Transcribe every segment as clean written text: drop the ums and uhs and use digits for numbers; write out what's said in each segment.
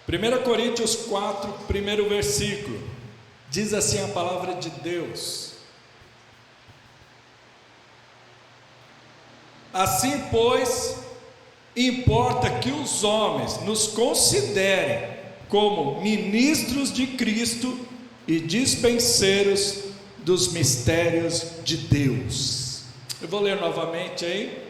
1 Coríntios 4, primeiro versículo, diz assim a palavra de Deus: assim, pois, importa que os homens nos considerem como ministros de Cristo e dispenseiros dos mistérios de Deus. Eu vou ler novamente aí,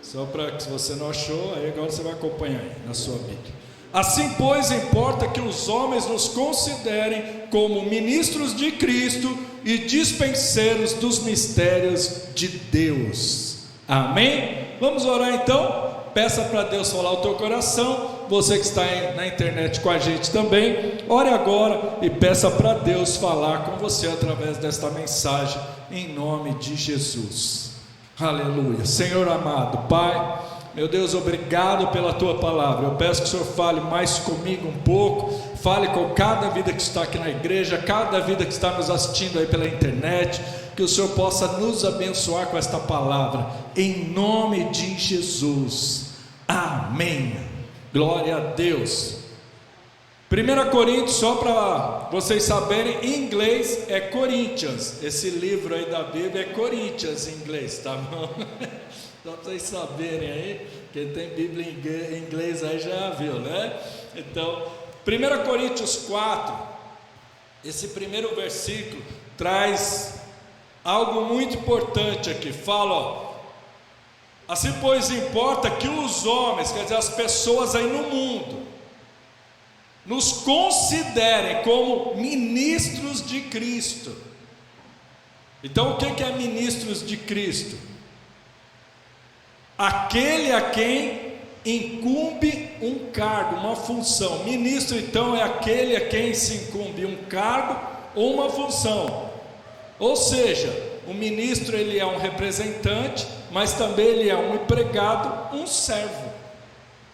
só para que, se você não achou, aí agora você vai acompanhar aí na sua Bíblia. Assim, pois, importa que os homens nos considerem como ministros de Cristo e dispenseiros dos mistérios de Deus. Amém? Vamos orar então? Peça para Deus falar o teu coração. Você que está na internet com a gente também, ore agora e peça para Deus falar com você através desta mensagem, em nome de Jesus. Aleluia. Senhor amado, Pai, meu Deus, obrigado pela tua palavra. Eu peço que o Senhor fale mais comigo um pouco, fale com cada vida que está aqui na igreja, cada vida que está nos assistindo aí pela internet, que o Senhor possa nos abençoar com esta palavra, em nome de Jesus. Amém. Glória a Deus. 1 Coríntios, só para vocês saberem, em inglês é Corinthians. Esse livro aí da Bíblia é Corinthians em inglês, tá bom? Só para vocês saberem aí, quem tem Bíblia em inglês aí já viu, né? Então, 1 Coríntios 4, esse primeiro versículo traz algo muito importante aqui. Fala, ó, assim, pois, importa que os homens, quer dizer, as pessoas aí no mundo, nos considerem como ministros de Cristo. Então, o que é ministros de Cristo? Aquele a quem incumbe um cargo, uma função. Ministro, então, é aquele a quem se incumbe um cargo ou uma função. Ou seja, o ministro, ele é um representante, mas também ele é um empregado, um servo.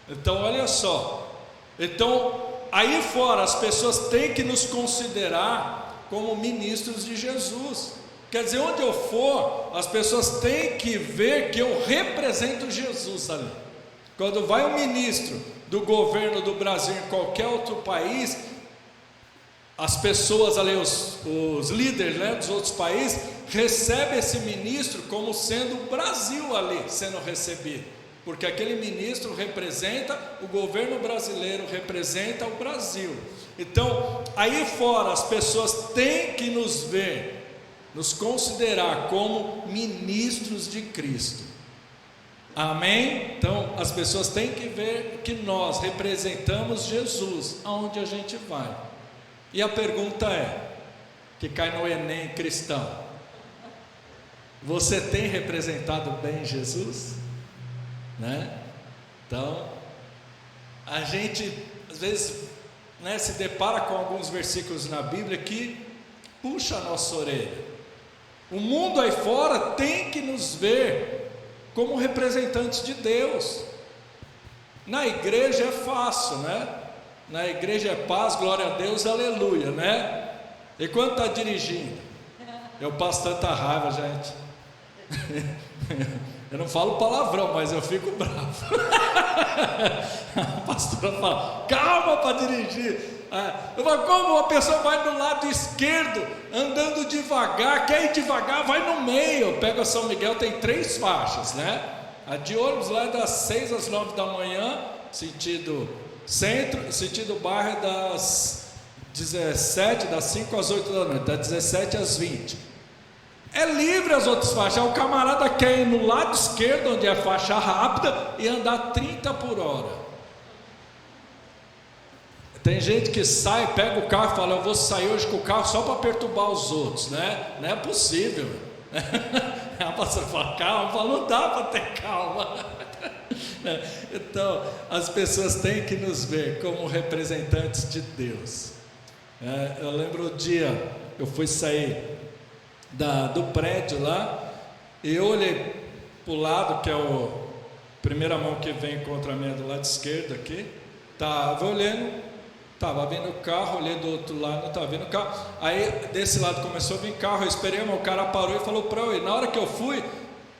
Então, olha só. Então, aí fora, as pessoas têm que nos considerar como ministros de Jesus. Quer dizer, onde eu for, as pessoas têm que ver que eu represento Jesus ali. Quando vai um ministro do governo do Brasil em qualquer outro país, as pessoas ali, os líderes, né, dos outros países, recebem esse ministro como sendo o Brasil ali sendo recebido, porque aquele ministro representa o governo brasileiro, representa o Brasil. Então, aí fora, as pessoas têm que nos ver, nos considerar como ministros de Cristo. Amém? Então, as pessoas têm que ver que nós representamos Jesus aonde a gente vai. E a pergunta é, que cai no Enem cristão: você tem representado bem Jesus? Né? Então, a gente às vezes, né, se depara com alguns versículos na Bíblia que puxa a nossa orelha. O mundo aí fora tem que nos ver como representantes de Deus. Na igreja é fácil, né? Na igreja é paz, glória a Deus, aleluia, né? E quando está dirigindo, eu passo tanta raiva, gente. Eu não falo palavrão, mas eu fico bravo. A pastora fala, calma para dirigir. Eu falo, como uma pessoa vai do lado esquerdo, andando devagar, quer ir devagar, vai no meio. Eu pego a São Miguel, tem 3 faixas, né? A de ônibus lá é das 6 às 9 da manhã, sentido centro, sentido bairro é das 17, das 5 às 8 da noite, das 17 às 20. É livre as outras faixas. O camarada quer ir no lado esquerdo, onde é a faixa rápida, e andar 30 por hora. Tem gente que sai, pega o carro e fala, eu vou sair hoje com o carro só para perturbar os outros, né? Não é possível. A pastora fala, calma, fala, não dá para ter calma. Então, as pessoas têm que nos ver como representantes de Deus. Eu lembro o dia, eu fui sair do prédio lá, e eu olhei para o lado, que é a primeira mão que vem contra a minha do lado esquerdo aqui, estava olhando, estava vindo o carro, olhei do outro lado, não estava vindo o carro, aí desse lado começou a vir carro, eu esperei, mas o cara parou e falou para eu ir. Na hora que eu fui,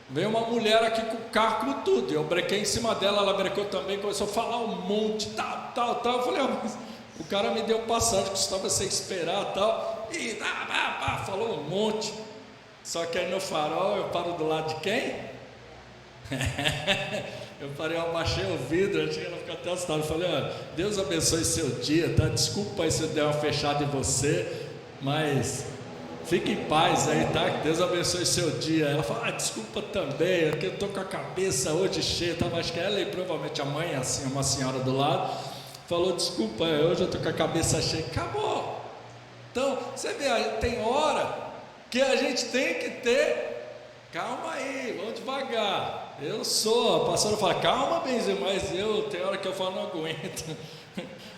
veio uma mulher aqui com o carro com tudo, eu brequei em cima dela, ela brecou também, começou a falar um monte, tá, tal. Eu falei, mas o cara me deu passagem, custava você esperar, tal. E falou um monte. Só que aí no farol eu paro do lado de quem? Eu parei, eu abaixei o vidro, eu tinha que ficar até assustado. Eu falei, olha, Deus abençoe seu dia, tá? Desculpa aí se eu der uma fechada em você, mas fique em paz aí, tá? Que Deus abençoe seu dia. Ela falou, desculpa também, porque eu estou com a cabeça hoje cheia, tava, acho que ela e provavelmente a mãe, assim, uma senhora do lado, falou, desculpa, hoje eu estou com a cabeça cheia. Acabou. Então, você vê, tem hora que a gente tem que ter, calma aí, vamos devagar. A pastora fala, calma, Benzinho, mas tem hora que eu falo, não aguento.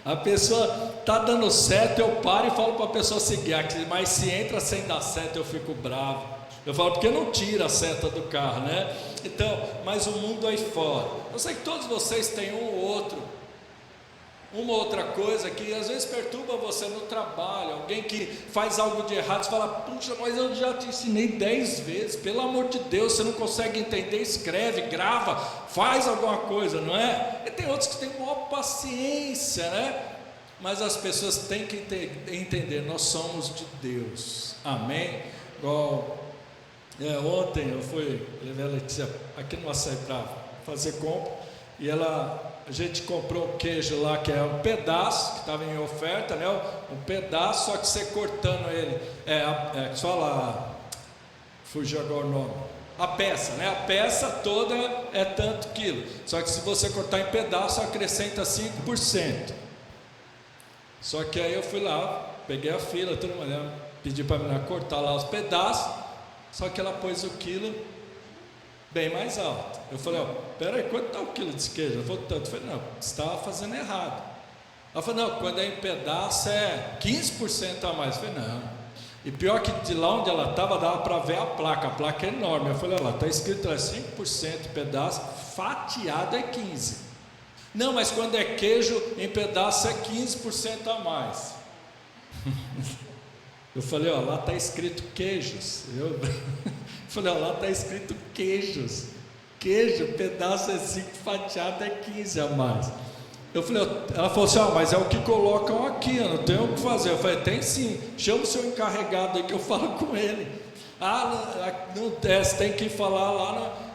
A pessoa está dando certo, eu paro e falo para a pessoa seguir, mas se entra sem dar seta, eu fico bravo. Eu falo, porque não tira a seta do carro, né? Então, mas o mundo aí fora, eu sei que todos vocês têm uma outra coisa que às vezes perturba você no trabalho, alguém que faz algo de errado, você fala, puxa, mas eu já te ensinei 10 vezes, pelo amor de Deus, você não consegue entender, escreve, grava, faz alguma coisa, não é? E tem outros que têm maior paciência, né? Mas as pessoas têm que entender, nós somos de Deus, amém? Igual, ontem eu levei a Letícia aqui no Açaí para fazer compra, e a gente comprou um queijo lá que é um pedaço, que estava em oferta, né? Um pedaço, só que você cortando ele, fugiu agora o nome, a peça, né? A peça toda é tanto quilo, só que se você cortar em pedaço, acrescenta 5%. Só que aí eu fui lá, peguei a fila, toda manhã, pedi para a menina cortar lá os pedaços, só que ela pôs o quilo bem mais alto. Eu falei, peraí, quanto está o quilo de queijo? Ela falou, tanto. Eu falei, não, você estava fazendo errado. Ela falou, não, quando é em pedaço é 15% a mais. Eu falei, não. E pior que de lá onde ela estava, dava para ver a placa é enorme. Eu falei, olha lá, está escrito lá 5% pedaço, fatiado é 15%. Não, mas quando é queijo em pedaço é 15% a mais. Eu falei, lá está escrito queijos. Eu falei, lá está escrito queijos. Queijo, pedaço é 5, fatiado é 15 a mais. Eu falei, ela falou assim, mas é o que colocam aqui, eu não tenho o que fazer. Eu falei, tem sim, chama o seu encarregado aí que eu falo com ele. Não, você tem que falar lá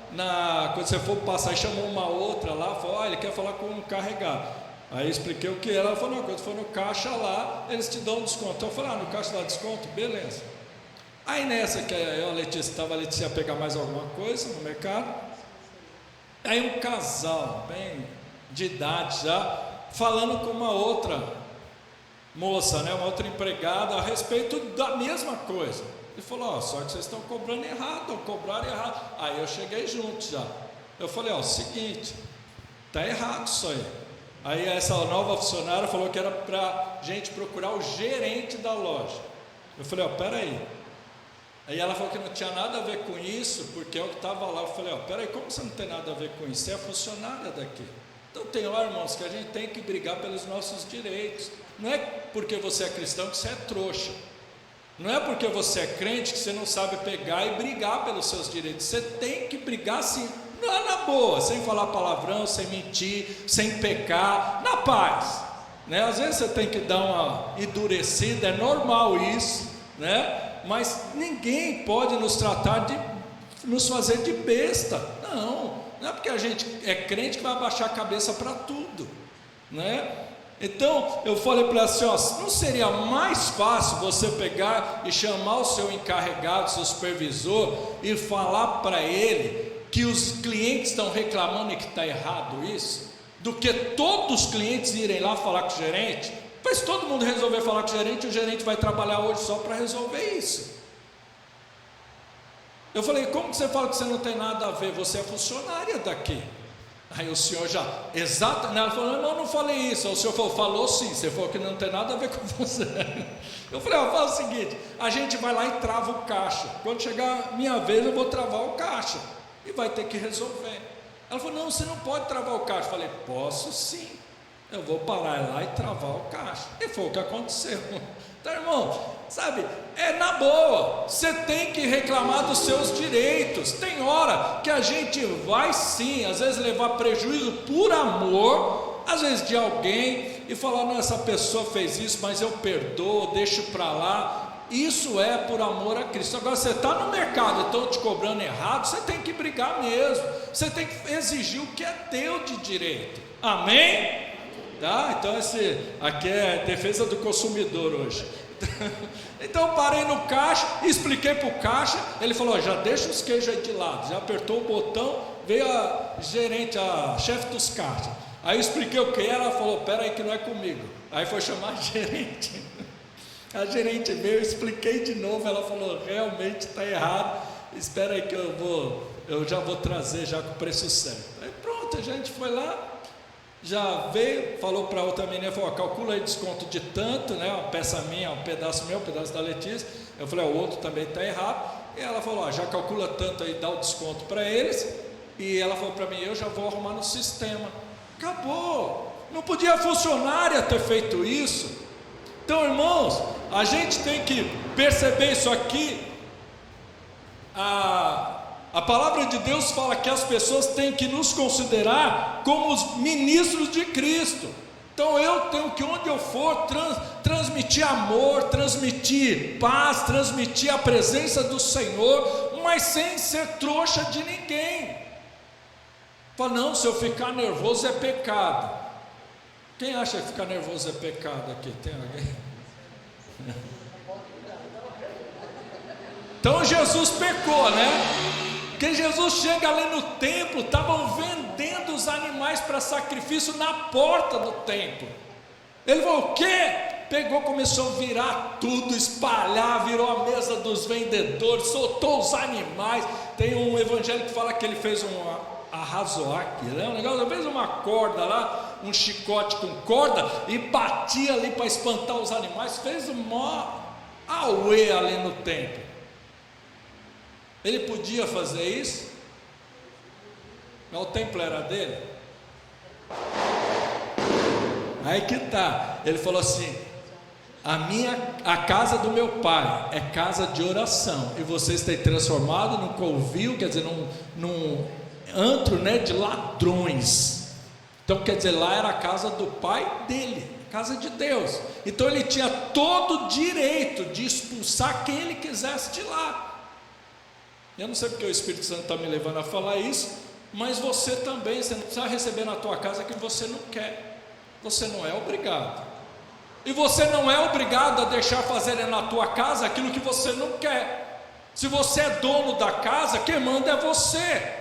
quando você for passar, e chamou uma outra lá, falou, ele quer falar com o encarregado. Aí eu expliquei o que era, ela falou, não, quando for no caixa lá, eles te dão um desconto. Então eu falei, no caixa dá desconto? Beleza. Aí nessa que a Letícia ia pegar mais alguma coisa no mercado, aí um casal, bem de idade já, falando com uma outra moça, né, uma outra empregada, a respeito da mesma coisa. Ele falou, só que vocês estão cobrando errado, cobraram errado. Aí eu cheguei junto já. Eu falei, seguinte, está errado isso aí. Aí essa nova funcionária falou que era para a gente procurar o gerente da loja. Eu falei, peraí. Aí ela falou que não tinha nada a ver com isso, porque eu que estava lá. Eu falei, peraí, como você não tem nada a ver com isso? Você é funcionária daqui. Então tem hora, irmãos, que a gente tem que brigar pelos nossos direitos. Não é porque você é cristão que você é trouxa. Não é porque você é crente que você não sabe pegar e brigar pelos seus direitos. Você tem que brigar assim, na boa, sem falar palavrão, sem mentir, sem pecar, na paz, né? Às vezes você tem que dar uma endurecida, é normal isso, né? Mas ninguém pode nos fazer de besta. Não é porque a gente é crente que vai abaixar a cabeça para tudo, né? Então eu falei para ela assim, não seria mais fácil você pegar e chamar o seu encarregado, seu supervisor, e falar para ele que os clientes estão reclamando e que está errado isso, do que todos os clientes irem lá falar com o gerente? Mas se todo mundo resolver falar com o gerente vai trabalhar hoje só para resolver isso. Eu falei, como que você fala que você não tem nada a ver? Você é funcionária daqui. Aí o senhor já, exato, ela falou, não falei isso. Aí o senhor falou sim, você falou que não tem nada a ver com você. Eu falei, fala o seguinte, a gente vai lá e trava o caixa. Quando chegar a minha vez eu vou travar o caixa. E vai ter que resolver. Ela falou, não, você não pode travar o caixa. Eu falei, posso sim. Eu vou parar lá e travar o caixa. E foi o que aconteceu. Então, irmão, sabe, é na boa. Você tem que reclamar dos seus direitos. Tem hora que a gente vai sim, às vezes levar prejuízo por amor, às vezes de alguém, e falar, não, essa pessoa fez isso, mas eu perdoo, deixo para lá. Isso é por amor a Cristo. Agora você está no mercado e estão te cobrando errado, você tem que brigar mesmo, você tem que exigir o que é teu de direito, amém? Tá? Então esse aqui é defesa do consumidor hoje. Então eu parei no caixa, expliquei para o caixa, ele falou, já deixa os queijos aí de lado, já apertou o botão, veio a gerente, a chefe dos caixas, aí eu expliquei o que era, ela falou, pera aí que não é comigo, aí foi chamar a gerente, a gerente veio, eu expliquei de novo, ela falou, realmente está errado, espera aí que eu já vou trazer já com o preço certo. Aí pronto, a gente foi lá, já veio, falou para outra menina, falou, calcula aí desconto de tanto, né, uma peça minha, um pedaço meu, um pedaço da Letícia. Eu falei, o outro também está errado, e ela falou, já calcula tanto aí, dá o desconto para eles, e ela falou para mim, eu já vou arrumar no sistema. Acabou, não podia a funcionária ter feito isso. Então, irmãos, a gente tem que perceber isso aqui. A palavra de Deus fala que as pessoas têm que nos considerar como os ministros de Cristo. Então eu tenho que, onde eu for, transmitir amor, transmitir paz, transmitir a presença do Senhor, mas sem ser trouxa de ninguém. Fala, não, se eu ficar nervoso é pecado. Quem acha que ficar nervoso é pecado aqui? Tem alguém? Então Jesus pecou, né? Porque Jesus chega ali no templo, estavam vendendo os animais para sacrifício na porta do templo. Ele falou, o quê? Pegou, começou a virar tudo, espalhar, virou a mesa dos vendedores, soltou os animais. Tem um evangelho que fala que ele fez um arrazoaque, né? Um negócio, fez uma corda lá, um chicote com corda, e batia ali para espantar os animais, fez um maior auê ali no templo. Ele podia fazer isso, mas o templo era dele. Aí que tá, ele falou assim, a casa do meu pai é casa de oração, e vocês têm transformado num covil, quer dizer, num antro, né, de ladrões. Então quer dizer, lá era a casa do pai dele, casa de Deus. Então ele tinha todo o direito de expulsar quem ele quisesse de lá. Eu não sei porque o Espírito Santo está me levando a falar isso, mas você também, você não precisa receber na tua casa que você não quer, você não é obrigado, e você não é obrigado a deixar fazerem na tua casa aquilo que você não quer. Se você é dono da casa, quem manda é você,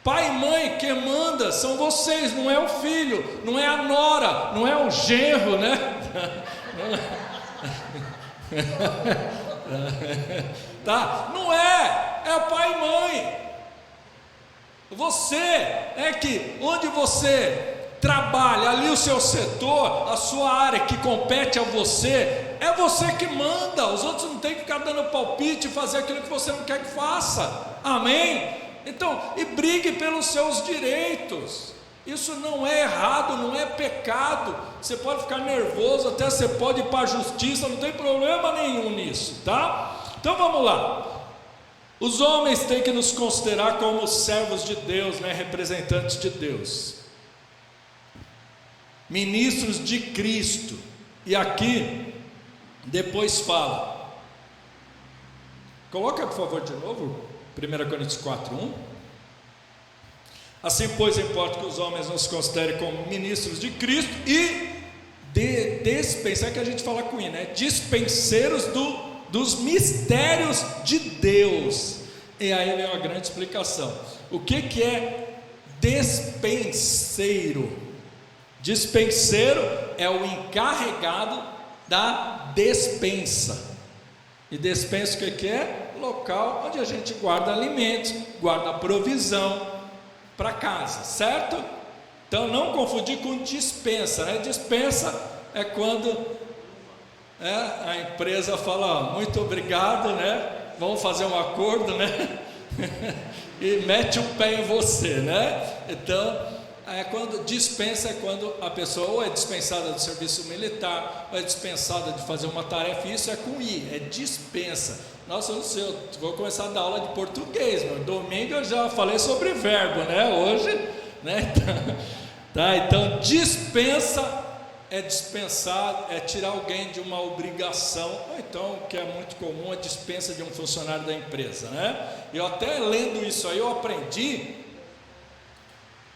pai e mãe, quem manda são vocês, não é o filho, não é a nora, não é o genro, né? Tá? Não é pai e mãe. Você é que, onde você trabalha, ali o seu setor, a sua área que compete a você, é você que manda. Os outros não tem que ficar dando palpite e fazer aquilo que você não quer que faça, amém? Então, e brigue pelos seus direitos. Isso não é errado, não é pecado. Você pode ficar nervoso, até você pode ir para a justiça, não tem problema nenhum nisso, tá? Então vamos lá. Os homens têm que nos considerar como servos de Deus, né? Representantes de Deus, ministros de Cristo. E aqui depois fala, coloca por favor de novo 1 Coríntios 4:1. Assim pois importa que os homens nos considerem como ministros de Cristo e dispensar, que a gente fala com I, né? Dispenseiros dos mistérios de Deus. E aí vem uma grande explicação. O que é despenseiro? Despenseiro é o encarregado da despensa. E despensa o que é? Local onde a gente guarda alimentos, guarda provisão para casa, certo? Então não confundir com dispensa, né? Dispensa é quando a empresa fala, muito obrigado, né? Vamos fazer um acordo, né? E mete um pé em você, né? Então, quando dispensa é quando a pessoa ou é dispensada do serviço militar, ou é dispensada de fazer uma tarefa. Isso é com I, é dispensa. Nossa, eu não sei, eu vou começar a dar aula de português, mas domingo eu já falei sobre verbo, né? Hoje, né? Então, Tá? Então, dispensa é dispensar, é tirar alguém de uma obrigação, ou então, o que é muito comum, a dispensa de um funcionário da empresa, né? Eu até lendo isso aí, eu aprendi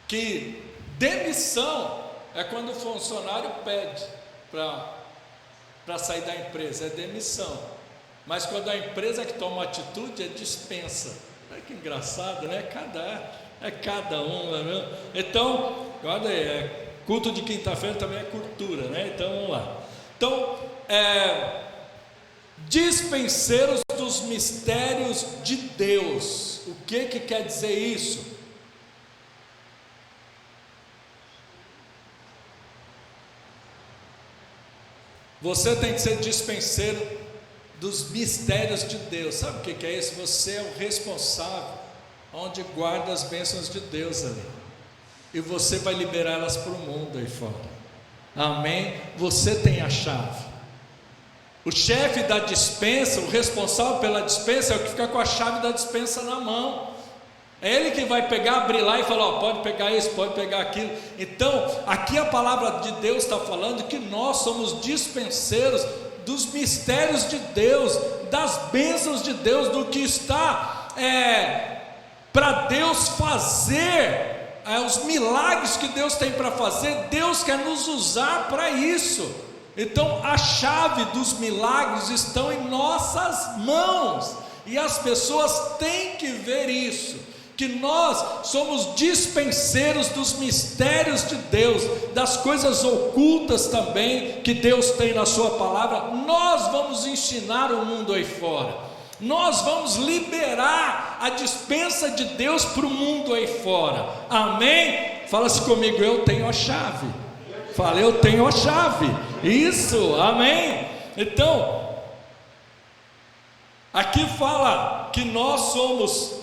que demissão é quando o funcionário pede para sair da empresa, é demissão. Mas quando a empresa que toma atitude, é dispensa. Olha que engraçado, né? Cada um, né? Então, olha aí, culto de quinta-feira também é cultura, né? Então vamos lá. Então, dispenseiros dos mistérios de Deus. O que quer dizer isso? Você tem que ser dispenseiro dos mistérios de Deus. Sabe o que é isso? Você é o responsável onde guarda as bênçãos de Deus ali, e você vai liberar elas para o mundo aí fora. Amém? Você tem a chave. O chefe da dispensa, o responsável pela dispensa, é o que fica com a chave da dispensa na mão. É ele que vai pegar, abrir lá e falar: ó, pode pegar isso, pode pegar aquilo. Então, aqui a palavra de Deus está falando que nós somos dispenseiros dos mistérios de Deus, das bênçãos de Deus, do que está para Deus fazer, os milagres que Deus tem para fazer. Deus quer nos usar para isso. Então, a chave dos milagres estão em nossas mãos, e as pessoas têm que ver isso, que nós somos dispenseiros dos mistérios de Deus, das coisas ocultas também que Deus tem na sua palavra. Nós vamos ensinar o mundo aí fora, nós vamos liberar a dispensa de Deus para o mundo aí fora. Amém? Fala-se comigo: eu tenho a chave. Fala: eu tenho a chave. Isso, amém? Então, aqui fala que nós somos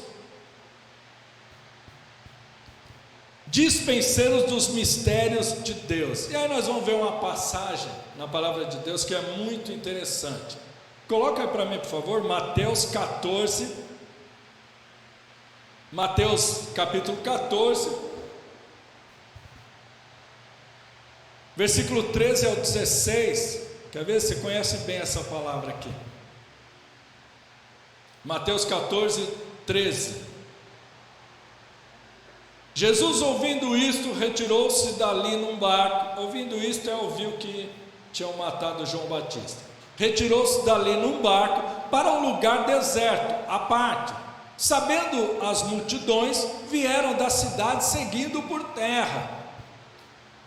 dispenseiros dos mistérios de Deus. E aí nós vamos ver uma passagem na palavra de Deus que é muito interessante. Coloca aí para mim, por favor, Mateus 14, Mateus capítulo 14, versículo 13 ao 16. Quer ver? Você conhece bem essa palavra aqui. Mateus 14, 13. Jesus, ouvindo isto, retirou-se dali num barco. Ouvindo isto, ouviu que tinham matado João Batista. Retirou-se dali num barco para um lugar deserto, à parte. Sabendo as multidões, vieram da cidade seguindo por terra.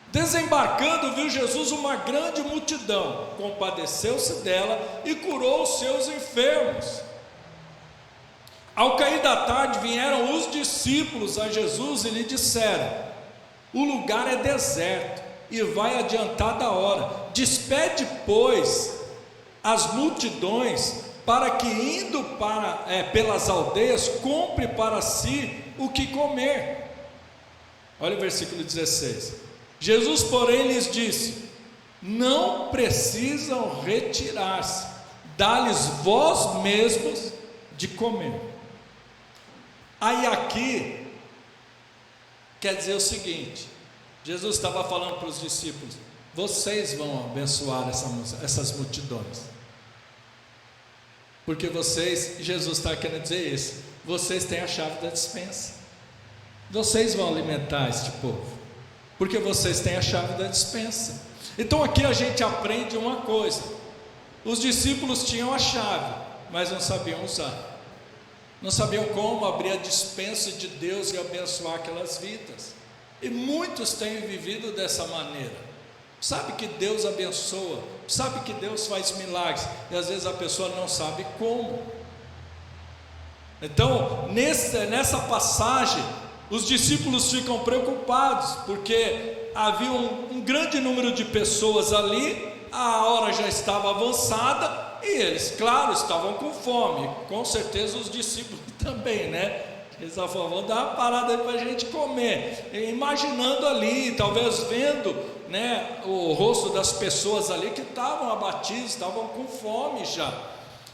Desembarcando, viu Jesus uma grande multidão, compadeceu-se dela e curou os seus enfermos. Ao cair da tarde, vieram os discípulos a Jesus e lhe disseram: o lugar é deserto e vai adiantada a hora. Despede, pois, as multidões, para que, indo pelas aldeias, compre para si o que comer. Olha o versículo 16. Jesus, porém, lhes disse: não precisam retirar-se, dá-lhes vós mesmos de comer. Aí aqui quer dizer o seguinte: Jesus estava falando para os discípulos: vocês vão abençoar essas multidões, porque vocês, Jesus está querendo dizer isso, vocês têm a chave da dispensa, vocês vão alimentar este povo, porque vocês têm a chave da dispensa. Então aqui a gente aprende uma coisa: os discípulos tinham a chave, mas não sabiam usar, não sabiam como abrir a dispensa de Deus e abençoar aquelas vidas. E muitos têm vivido dessa maneira. Sabe que Deus abençoa, sabe que Deus faz milagres, e às vezes a pessoa não sabe como. Então, nessa passagem, os discípulos ficam preocupados, porque havia um grande número de pessoas ali, a hora já estava avançada, e eles, claro, estavam com fome. Com certeza os discípulos também, né? Eles falaram: vamos dar uma parada aí para a gente comer. E imaginando ali, talvez vendo, né, o rosto das pessoas ali que estavam abatidas, estavam com fome já.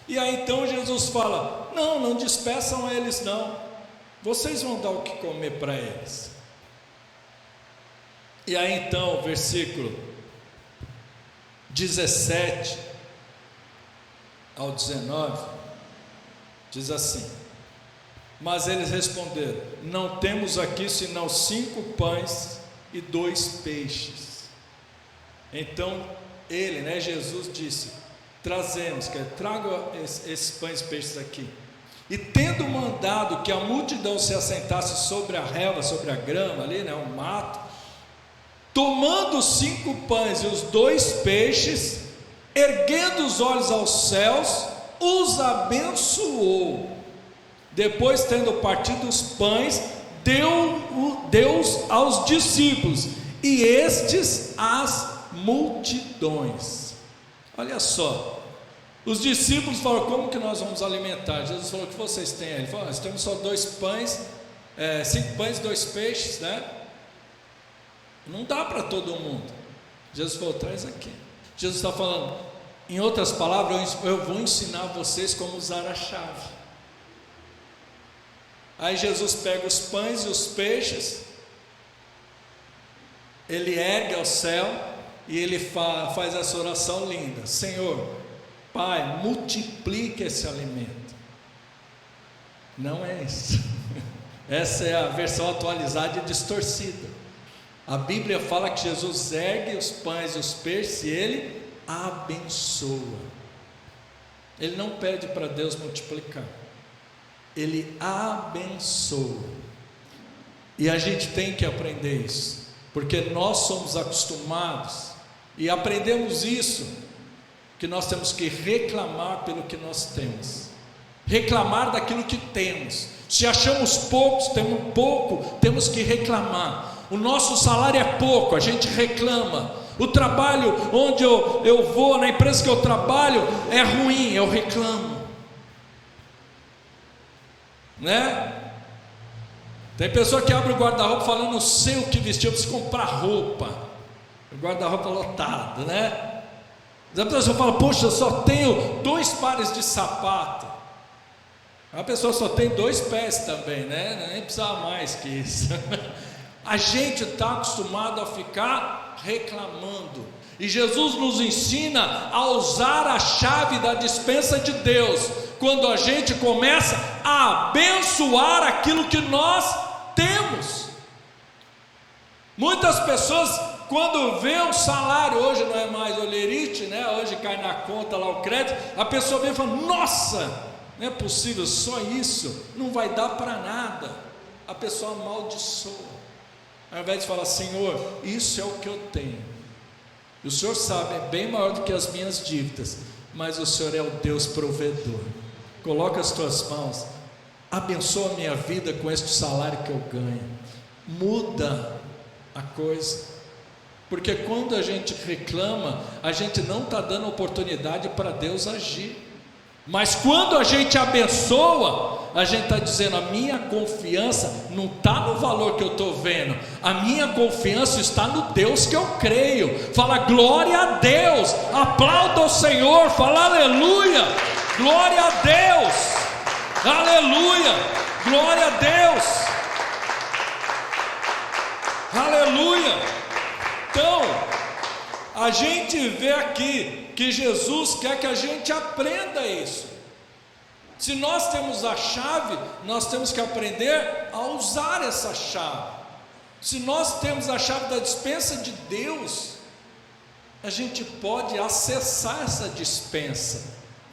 E aí então Jesus fala: não despeçam eles não, vocês vão dar o que comer para eles. E aí então, versículo 17 ao 19, diz assim: mas eles responderam: não temos aqui senão 5 pães e 2 peixes. Então ele, Jesus disse: trazemos, traga esses pães e peixes aqui. E tendo mandado que a multidão se assentasse sobre a relva, sobre a grama ali, o mato, tomando os 5 pães e os 2 peixes, erguendo os olhos aos céus, os abençoou. Depois, tendo partido os pães, deu-os aos discípulos, e estes às multidões. Olha só, os discípulos falaram: como que nós vamos alimentar? Jesus falou: o que vocês têm aí? Ele falou: nós temos só 2 pães, 5 pães e 2 peixes, não dá para todo mundo. Jesus falou: traz aqui. Jesus está falando, em outras palavras, eu vou ensinar vocês como usar a chave. Aí Jesus pega os pães e os peixes, ele ergue ao céu e ele faz essa oração linda: Senhor, Pai, multiplique esse alimento. Não é isso. Essa é a versão atualizada e distorcida. A Bíblia fala que Jesus ergue os pães e os peixes e ele abençoa. Ele não pede para Deus multiplicar, ele abençoa. E a gente tem que aprender isso, porque nós somos acostumados e aprendemos isso, que nós temos que reclamar pelo que nós temos, reclamar daquilo que temos. Se achamos poucos, temos pouco, temos que reclamar. O nosso salário é pouco, a gente reclama. O trabalho onde eu vou, na empresa que eu trabalho, é ruim, eu reclamo, Tem pessoa que abre o guarda-roupa falando: não sei o que vestir, eu preciso comprar roupa. O guarda-roupa lotado, A pessoa fala: poxa, eu só tenho 2 pares de sapato. A pessoa só tem 2 pés também, Nem precisa mais que isso. A gente está acostumado a ficar reclamando, e Jesus nos ensina a usar a chave da despensa de Deus, quando a gente começa a abençoar aquilo que nós temos. Muitas pessoas, quando vê um salário, hoje não é mais olerite, hoje cai na conta lá o crédito, a pessoa vem e fala: nossa, não é possível, só isso, não vai dar para nada. A pessoa amaldiçoa, ao invés de falar: Senhor, isso é o que eu tenho, o Senhor sabe, é bem maior do que as minhas dívidas, mas o Senhor é o Deus provedor. Coloca as tuas mãos, abençoa a minha vida com este salário que eu ganho, muda a coisa, porque quando a gente reclama, a gente não está dando oportunidade para Deus agir. Mas quando a gente abençoa, a gente está dizendo: a minha confiança não está no valor que eu estou vendo, a minha confiança está no Deus que eu creio. Fala glória a Deus, aplauda o Senhor, fala aleluia, glória a Deus, aleluia, glória a Deus, aleluia. Então, a gente vê aqui que Jesus quer que a gente aprenda isso. Se nós temos a chave, nós temos que aprender a usar essa chave. Se nós temos a chave da despensa de Deus, a gente pode acessar essa despensa,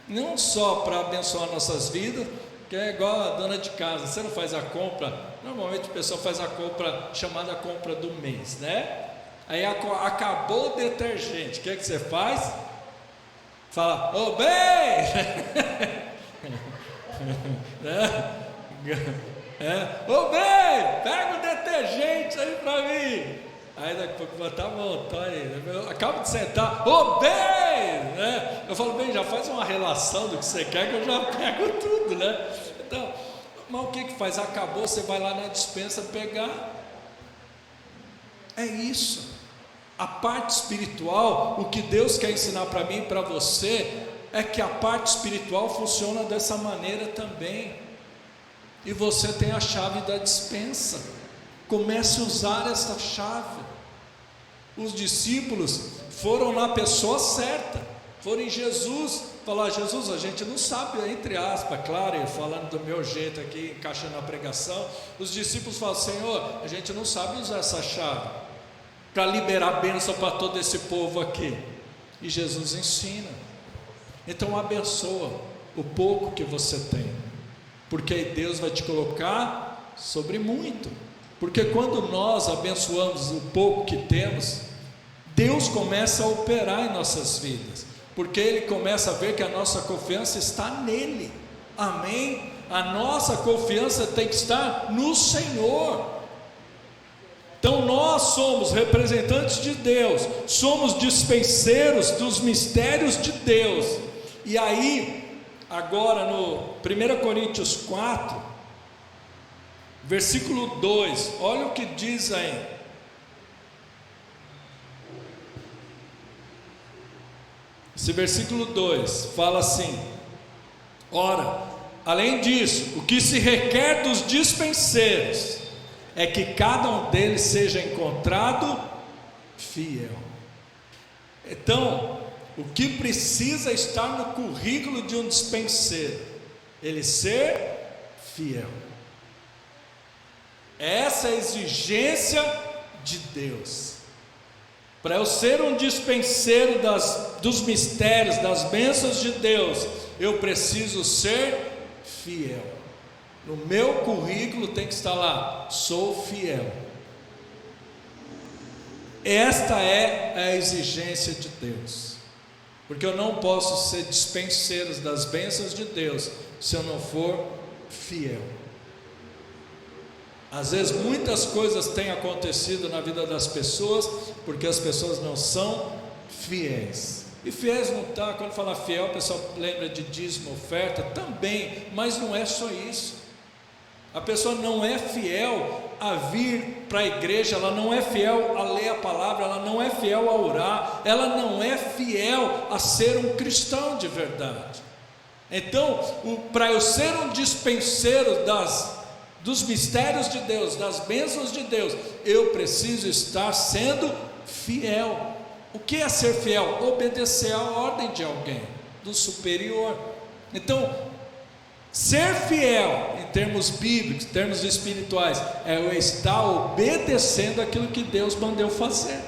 não só para abençoar nossas vidas, que é igual a dona de casa. Você não faz a compra, normalmente a pessoa faz a compra chamada compra do mês, Aí acabou o detergente, o que você faz? Fala: ô bem, ô bem, pega o detergente aí para mim. Aí daqui a pouco fala: tá bom, tá aí. Eu acabo de sentar: ô bem, Eu falo: bem, já faz uma relação do que você quer, que eu já pego tudo, Então, mas o que faz? Acabou, você vai lá na despensa pegar. É isso. A parte espiritual, o que Deus quer ensinar para mim e para você, é que a parte espiritual funciona dessa maneira também. E você tem a chave da despensa. Comece a usar essa chave. Os discípulos foram na pessoa certa, foram em Jesus, falar: Jesus, a gente não sabe, entre aspas, claro, falando do meu jeito aqui, encaixando a pregação. Os discípulos falam: Senhor, a gente não sabe usar essa chave para liberar bênção para todo esse povo aqui. E Jesus ensina. Então abençoa o pouco que você tem, porque aí Deus vai te colocar sobre muito. Porque quando nós abençoamos o pouco que temos, Deus começa a operar em nossas vidas, porque Ele começa a ver que a nossa confiança está nele. Amém? A nossa confiança tem que estar no Senhor. Então nós somos representantes de Deus, somos dispenseiros dos mistérios de Deus. E aí, agora no 1 Coríntios 4, versículo 2, olha o que diz aí. Esse versículo 2 fala assim: ora, além disso, o que se requer dos dispenseiros é que cada um deles seja encontrado fiel. Então, o que precisa estar no currículo de um dispenseiro? Ele ser fiel. Essa é a exigência de Deus. Para eu ser um dispenseiro dos mistérios, das bênçãos de Deus, eu preciso ser fiel. No meu currículo tem que estar lá: sou fiel. Esta é a exigência de Deus, porque eu não posso ser dispenseiro das bênçãos de Deus se eu não for fiel. Às vezes muitas coisas têm acontecido na vida das pessoas, porque as pessoas não são fiéis. E fiéis não está, quando fala fiel, o pessoal lembra de dízimo, oferta, também, mas não é só isso. A pessoa não é fiel a vir para a igreja, ela não é fiel a ler a palavra, ela não é fiel a orar, ela não é fiel a ser um cristão de verdade. Então, para eu ser um dispenseiro dos mistérios de Deus, das bênçãos de Deus, eu preciso estar sendo fiel. O que é ser fiel? Obedecer à ordem de alguém, do superior. Então, ser fiel em termos bíblicos, em termos espirituais, é eu estar obedecendo aquilo que Deus mandou fazer.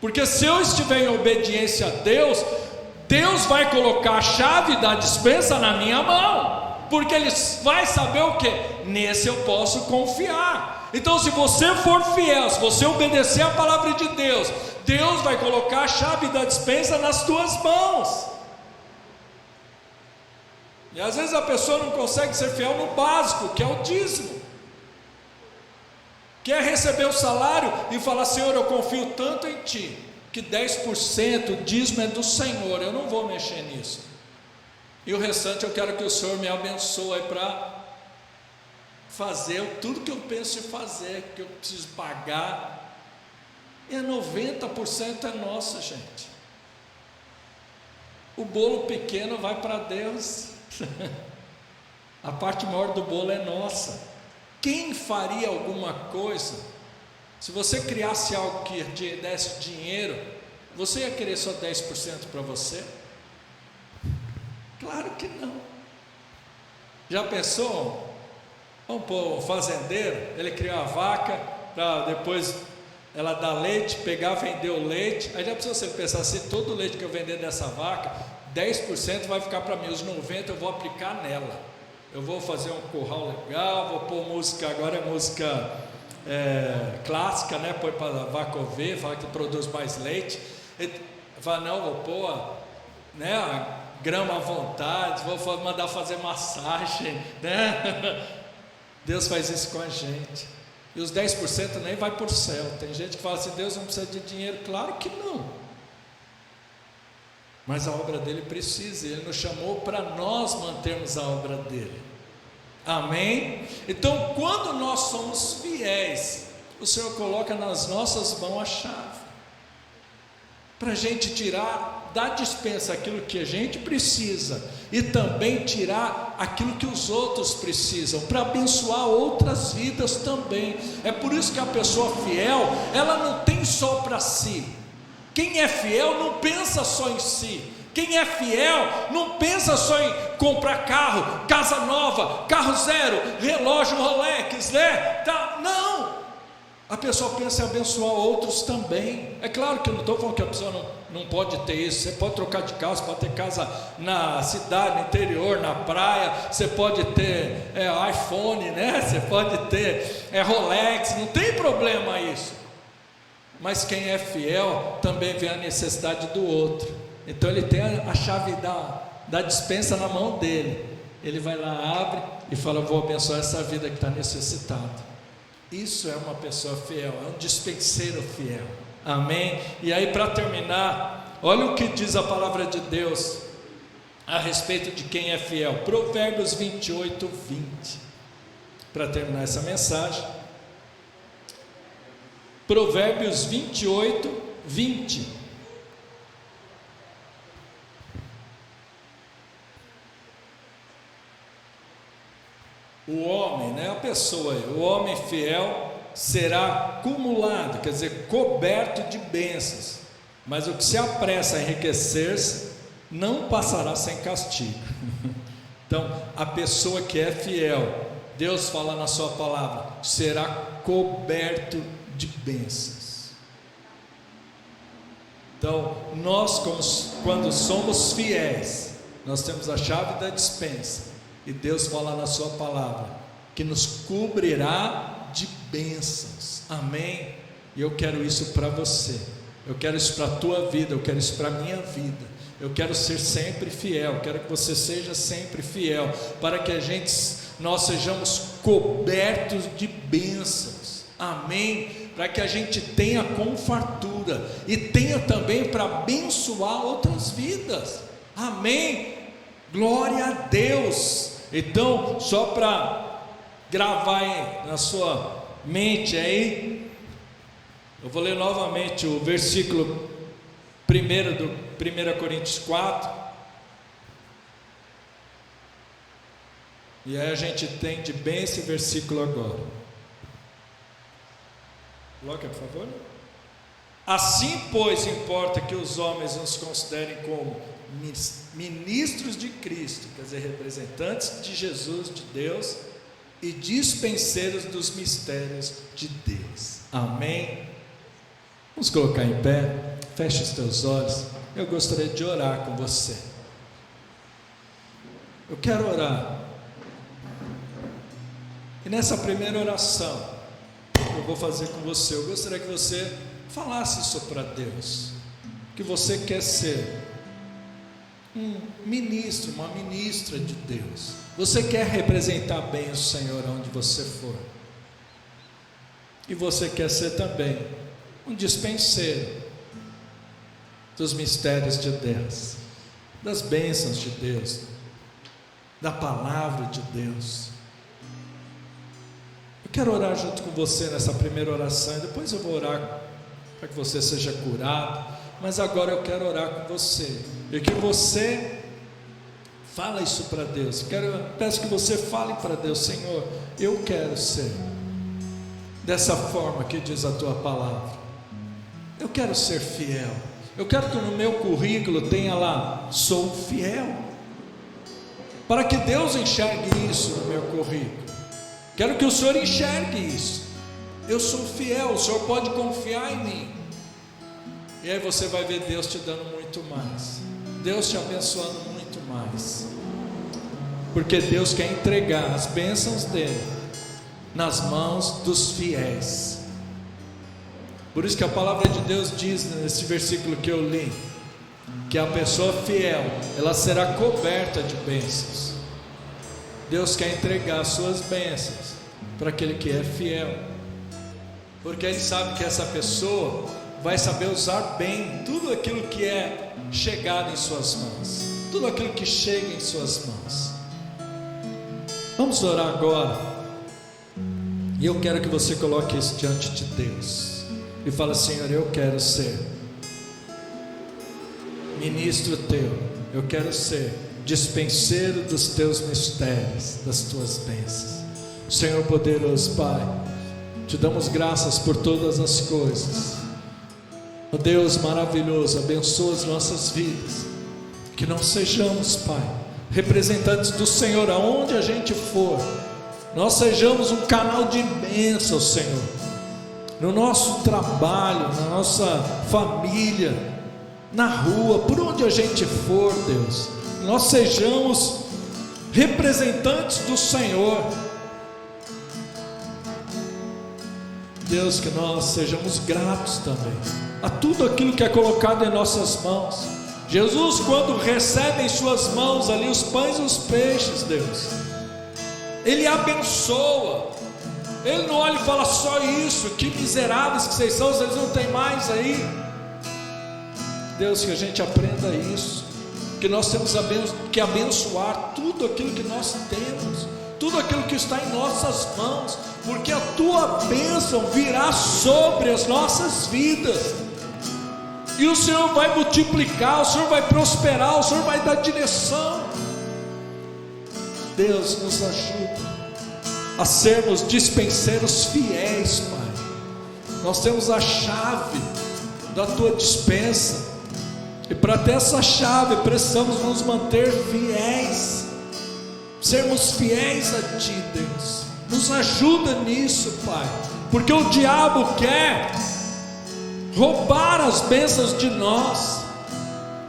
Porque se eu estiver em obediência a Deus, Deus vai colocar a chave da despensa na minha mão, porque Ele vai saber o que? Nesse eu posso confiar. Então, se você for fiel, se você obedecer a palavra de Deus, Deus vai colocar a chave da despensa nas tuas mãos. E às vezes a pessoa não consegue ser fiel no básico, que é o dízimo. Quer receber o salário e falar: Senhor, eu confio tanto em Ti, que 10% o dízimo é do Senhor, eu não vou mexer nisso. E o restante eu quero que o Senhor me abençoe para fazer tudo que eu penso em fazer, que eu preciso pagar. E 90% é nosso, gente. O bolo pequeno vai para Deus. A parte maior do bolo é nossa. Quem faria alguma coisa, se você criasse algo que desse dinheiro, você ia querer só 10% para você? Claro que não. Já pensou? Vamos pôr um fazendeiro, ele criou a vaca para depois ela dar leite, pegar, vender o leite. Aí já precisa você pensar assim: todo o leite que eu vender dessa vaca, 10% vai ficar para mim, os 90% eu vou aplicar nela. Eu vou fazer um curral legal, vou pôr música, agora é música clássica, né? Põe para a vaca ouvir, fala que produz mais leite. Ele fala: não, vou pôr, né, a grama à vontade, vou mandar fazer massagem, né? Deus faz isso com a gente. E os 10% nem vai para o céu. Tem gente que fala assim: Deus não precisa de dinheiro. Claro que não. Mas a obra dele precisa, Ele nos chamou para nós mantermos a obra dele. Amém? Então, quando nós somos fiéis, o Senhor coloca nas nossas mãos a chave, para a gente tirar da despensa aquilo que a gente precisa e também tirar aquilo que os outros precisam, para abençoar outras vidas também. É por isso que a pessoa fiel, ela não tem só para si. Quem é fiel não pensa só em si. Quem é fiel não pensa só em comprar carro, casa nova, carro zero, relógio Rolex, né? Não, a pessoa pensa em abençoar outros também. É claro que eu não estou falando que a pessoa não pode ter isso. Você pode trocar de casa, você pode ter casa na cidade, no interior, na praia, você pode ter iPhone, né? Você pode ter Rolex, não tem problema isso. Mas quem é fiel também vê a necessidade do outro. Então ele tem a chave da despensa na mão dele. Ele vai lá, abre e fala: vou abençoar essa vida que está necessitada. Isso é uma pessoa fiel, é um dispenseiro fiel. Amém? E aí, para terminar, olha o que diz a palavra de Deus a respeito de quem é fiel. Provérbios 28, 20. Para terminar essa mensagem, Provérbios 28, 20. O homem, né, a pessoa, o homem fiel será acumulado, quer dizer, coberto de bênçãos, mas o que se apressa a enriquecer-se não passará sem castigo. Então, a pessoa que é fiel, Deus fala na sua palavra, será coberto de bênçãos. Então, nós, quando somos fiéis, nós temos a chave da despensa. E Deus fala na sua palavra que nos cobrirá de bênçãos. Amém? E eu quero isso para você. Eu quero isso para a tua vida. Eu quero isso para a minha vida. Eu quero ser sempre fiel. Quero que você seja sempre fiel, para que nós sejamos cobertos de bênçãos. Amém? Para que a gente tenha com fartura e tenha também para abençoar outras vidas. Amém? Glória a Deus. Então, só para gravar aí na sua mente aí, eu vou ler novamente o versículo 1 do 1 Coríntios 4. E aí a gente entende bem esse versículo agora. Coloca, por favor. Assim, pois, importa que os homens nos considerem como ministros de Cristo, quer dizer, representantes de Jesus, de Deus, e dispenseiros dos mistérios de Deus. Amém? Vamos colocar em pé, feche os teus olhos. Eu gostaria de orar com você. Eu quero orar, e nessa primeira oração eu vou fazer com você, eu gostaria que você falasse isso para Deus, que você quer ser um ministro, uma ministra de Deus. Você quer representar bem o Senhor onde você for, e você quer ser também um dispenseiro dos mistérios de Deus, das bênçãos de Deus, da palavra de Deus. Eu quero orar junto com você nessa primeira oração, e depois eu vou orar para que você seja curado, mas agora eu quero orar com você, e que você fala isso para Deus. Peço que você fale para Deus: Senhor, eu quero ser dessa forma que diz a tua palavra. Eu quero ser fiel. Eu quero que no meu currículo tenha lá: sou fiel, para que Deus enxergue isso no meu currículo. Quero que o Senhor enxergue isso. Eu sou fiel, o Senhor pode confiar em mim. E aí você vai ver Deus te dando muito mais, Deus te abençoando muito mais, porque Deus quer entregar as bênçãos dele nas mãos dos fiéis. Por isso que a palavra de Deus diz nesse versículo que eu li, que a pessoa fiel, ela será coberta de bênçãos. Deus quer entregar as suas bênçãos para aquele que é fiel, porque Ele sabe que essa pessoa vai saber usar bem tudo aquilo que é chegado em suas mãos, tudo aquilo que chega em suas mãos. Vamos orar agora, e eu quero que você coloque isso diante de Deus e fale: Senhor, eu quero ser ministro teu, eu quero ser dispenseiro dos teus mistérios, das tuas bênçãos. Senhor poderoso Pai, te damos graças por todas as coisas. Ó Deus maravilhoso, abençoa as nossas vidas, que não sejamos, Pai, representantes do Senhor aonde a gente for, nós sejamos um canal de bênção, Senhor, no nosso trabalho, na nossa família, na rua, por onde a gente for, Deus, nós sejamos representantes do Senhor. Deus, que nós sejamos gratos também a tudo aquilo que é colocado em nossas mãos. Jesus, quando recebe em suas mãos ali os pães e os peixes, Deus, Ele abençoa. Ele não olha e fala: só isso, que miseráveis que vocês são, vocês não têm mais aí. Deus, que a gente aprenda isso, que nós temos que abençoar tudo aquilo que nós temos, tudo aquilo que está em nossas mãos, porque a tua bênção virá sobre as nossas vidas, e o Senhor vai multiplicar, o Senhor vai prosperar, o Senhor vai dar direção. Deus, nos ajuda a sermos dispenseiros fiéis, Pai. Nós temos a chave da tua dispensa, e para ter essa chave precisamos nos manter fiéis, sermos fiéis a Ti, Deus. Nos ajuda nisso, Pai, porque o diabo quer roubar as bênçãos de nós,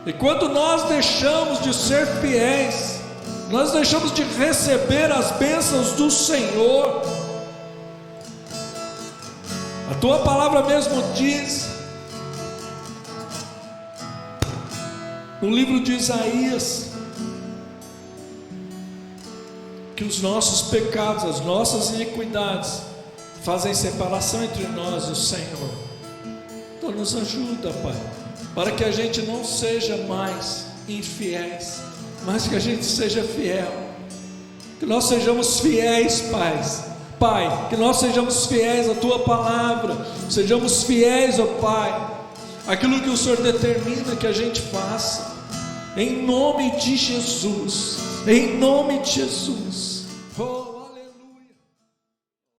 e quando nós deixamos de ser fiéis, nós deixamos de receber as bênçãos do Senhor. A tua palavra mesmo diz, no livro de Isaías, que os nossos pecados, as nossas iniquidades fazem separação entre nós e o Senhor. Então nos ajuda, Pai, para que a gente não seja mais infiéis, mas que a gente seja fiel, que nós sejamos fiéis, Pai, que nós sejamos fiéis à tua palavra, sejamos fiéis, ó Pai, aquilo que o Senhor determina que a gente faça, em nome de Jesus, em nome de Jesus.